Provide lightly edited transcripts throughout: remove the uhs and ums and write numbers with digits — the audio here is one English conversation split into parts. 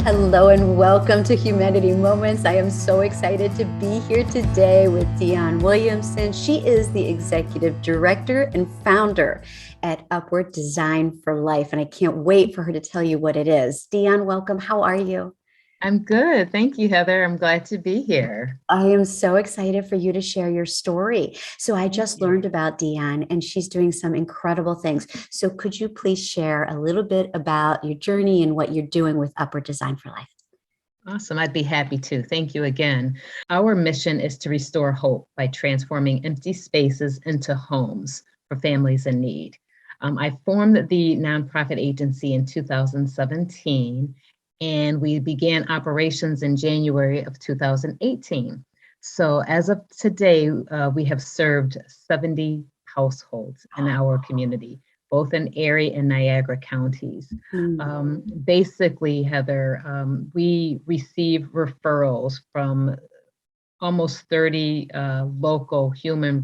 Hello and welcome to Humanity Moments. I am so excited to be here today with Dionne Williamson. She is the executive director and founder at Upward Design for Life, and I can't wait for her to tell you what it is. Dionne, welcome. How are you? I'm good. Thank you, Heather. I'm glad to be here. I am so excited for you to share your story. So I Thank just you. learned about Dionne and she's doing some incredible things. So could you please share a little bit about your journey and what you're doing with Upward Design for Life? Awesome. I'd be happy to. Thank you again. Our mission is to restore hope by transforming empty spaces into homes for families in need. I formed the nonprofit agency in 2017, and we began operations in January of 2018. So as of today, we have served 70 households in our community, both in Erie and Niagara counties. Mm. Basically, Heather, we receive referrals from almost 30 local human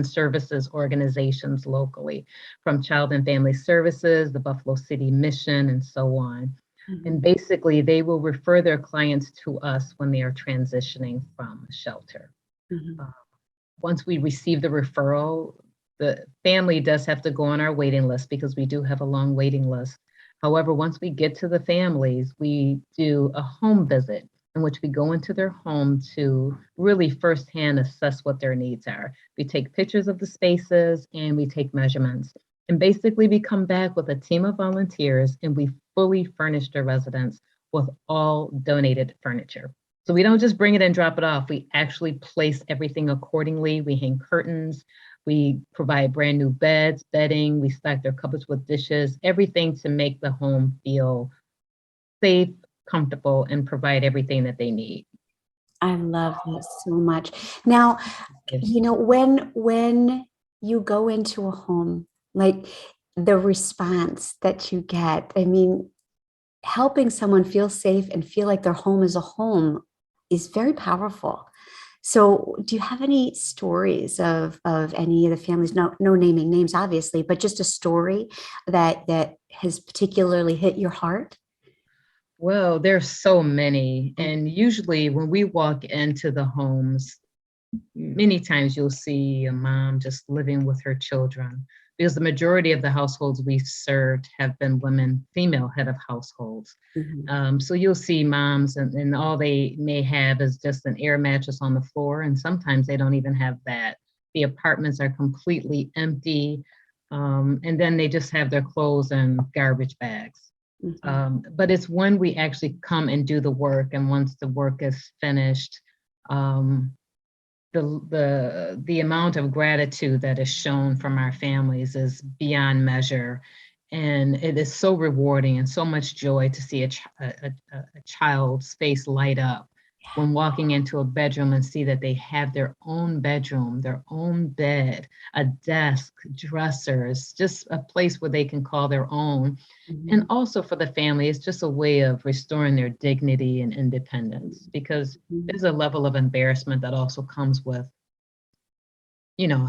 services organizations locally, from Child and Family Services, the Buffalo City Mission, and so on. And Mhm. basically, they will refer their clients to us when they are transitioning from a shelter. Mhm. Uh, Once we receive the referral, the family does have to go on our waiting list because we do have a long waiting list. However, once we get to the families, we do a home visit in which we go into their home to really firsthand assess what their needs are. We take pictures of the spaces and we take measurements. And basically, we come back with a team of volunteers and we fully furnish the residents with all donated furniture. So we don't just bring it and drop it off. We actually place everything accordingly. We hang curtains. We provide brand new beds, bedding. We stock their cupboards with dishes, everything to make the home feel safe, comfortable, and provide everything that they need. I love that so much. Now, when you go into a home, like the response that you get, I mean, helping someone feel safe and feel like their home is a home is very powerful. So, do you have any stories of any of the families? No naming names, obviously, but just a story that has particularly hit your heart? Well, there's so many. And usually when we walk into the homes, many times you'll see a mom just living with her children because the majority of the households we've served have been women, female head of households. Mhm. So you'll see moms and all they may have is just an air mattress on the floor. And sometimes they don't even have that. The apartments are completely empty. And then they just have their clothes in garbage bags. Mhm. But it's when we actually come and do the work. And once the work is finished, um, the amount of gratitude that is shown from our families is beyond measure, and it is so rewarding and so much joy to see a child's face light up when walking into a bedroom and see that they have their own bedroom, their own bed, a desk, dressers, just a place where they can call their own. And Mhm. also for the family, it's just a way of restoring their dignity and independence because Mhm. there's a level of embarrassment that also comes with,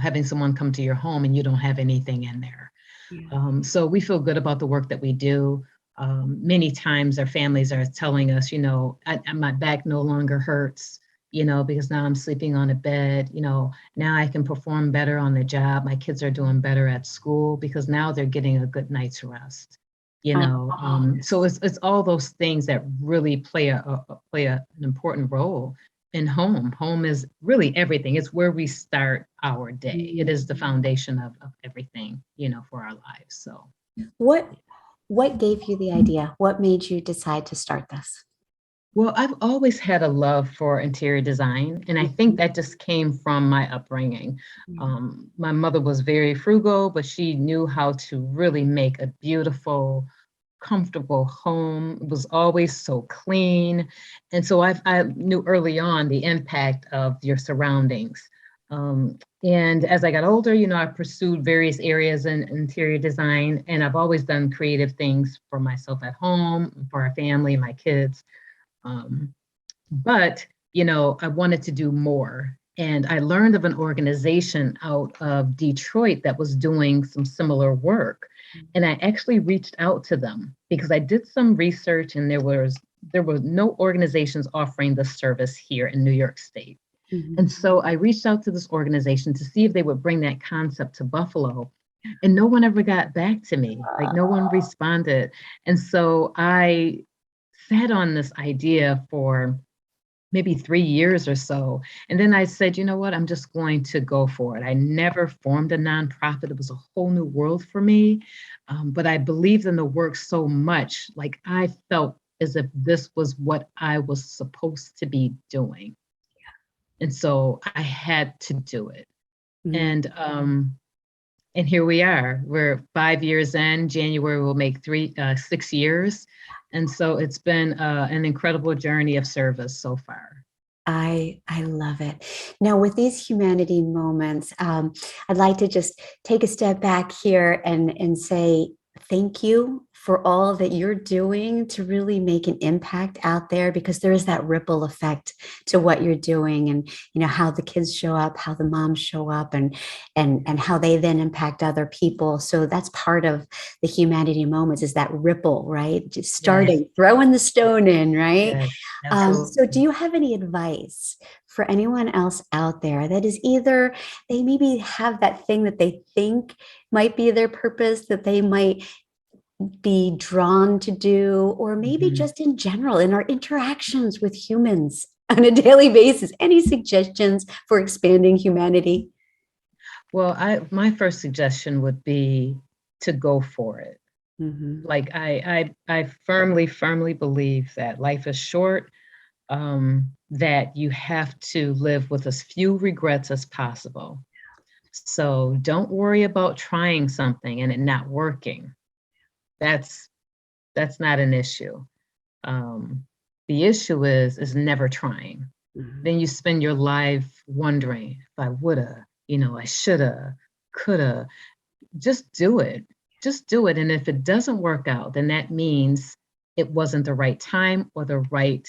having someone come to your home and you don't have anything in there. Yeah. So we feel good about the work that we do. Many times our families are telling us, my back no longer hurts, because now I'm sleeping on a bed, now I can perform better on the job. My kids are doing better at school because now they're getting a good night's rest. I So it's all those things that really an important role in home. Home is really everything. It's where we start our day. It is the foundation of everything, for our lives. So What what gave you the idea? What made you decide to start this? well, I've always had a love for interior design, and I think Mhm. that just came from my upbringing. Yeah. My mother was very frugal, but she knew how to really make a beautiful, comfortable home. It was always so clean. And so I knew early on the impact of your surroundings. And as I got older, I pursued various areas in interior design, and I've always done creative things for myself at home, for our family, my kids. Um, but I wanted to do more. And I learned of an organization out of Detroit that was doing some similar work. And I actually reached out to them because I did some research, and there were no organizations offering this service here in New York State. Mhm. And so I reached out to this organization to see if they would bring that concept to Buffalo. And no one ever got back to me. Like, no one responded. And so I sat on this idea for maybe 3 years or so. And then I said, you know what, I'm just going to go for it. I never formed a nonprofit. It was a whole new world for me. But I believed in the work so much, like I felt as if this was what I was supposed to be doing. And so I had to do it. Mhm. And here we are. We're 5 years in. January will make 6 years. And so it's been an incredible journey of service so far. I love it. Now, with these humanity moments, I'd like to just take a step back here and say thank you for all that you're doing to really make an impact out there, because there is that ripple effect to what you're doing, and how the kids show up, how the moms show up, and how they then impact other people. So that's part of the humanity moments, is that ripple, right? Just Yes, starting, throwing the stone in, right? yes, So do absolutely. you have any advice for anyone else out there that is either they maybe have that thing that they think might be their purpose, that they might be drawn to do, or maybe Mhm. just in general in our interactions with humans on a daily basis? Any suggestions for expanding humanity? Well, my first suggestion would be to go for it. Mhm. Like I firmly believe that life is short, that you have to live with as few regrets as possible. So don't worry about trying something and it not working. That's that's not an issue. Um, the issue is never trying. Mhm. Then you spend your life wondering if I woulda, I shoulda, coulda. Just do it. Just do it. And if it doesn't work out, then that means it wasn't the right time or the right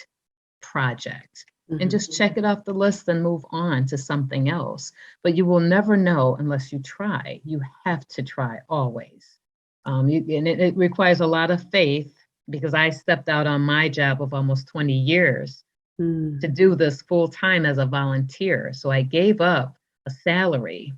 project. And Mhm. just check it off the list and move on to something else. But you will never know unless you try. You have to try always. And it requires a lot of faith, because I stepped out on my job of almost 20 years to Mhm. do this full time as a volunteer. So I gave up a salary,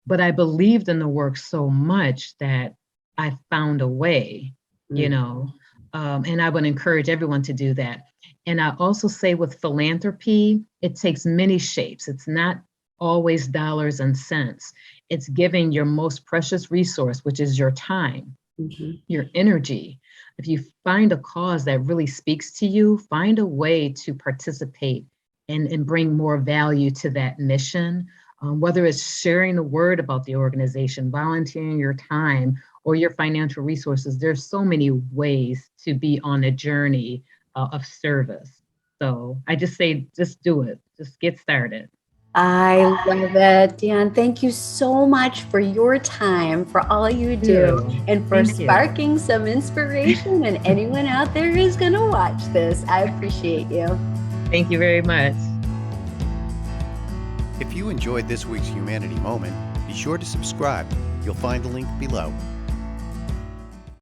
but I believed in the work so much that I found a way, you Mhm. know, and I would encourage everyone to do that. And I also say with philanthropy, it takes many shapes. It's not always dollars and cents. It's giving your most precious resource, which is your time, Mhm. your energy. If you find a cause that really speaks to you, find a way to participate and bring more value to that mission. Whether it's sharing the word about the organization, volunteering your time, or your financial resources, there's so many ways to be on a journey of service. So I just say, just do it, just get started. I love it, Dionne. Thank you so much for your time, for all you do, You. and for Thank you. sparking some inspiration. And anyone out there who's going to watch this, I appreciate you. Thank you very much. If you enjoyed this week's Humanity Moment, be sure to subscribe. You'll find the link below.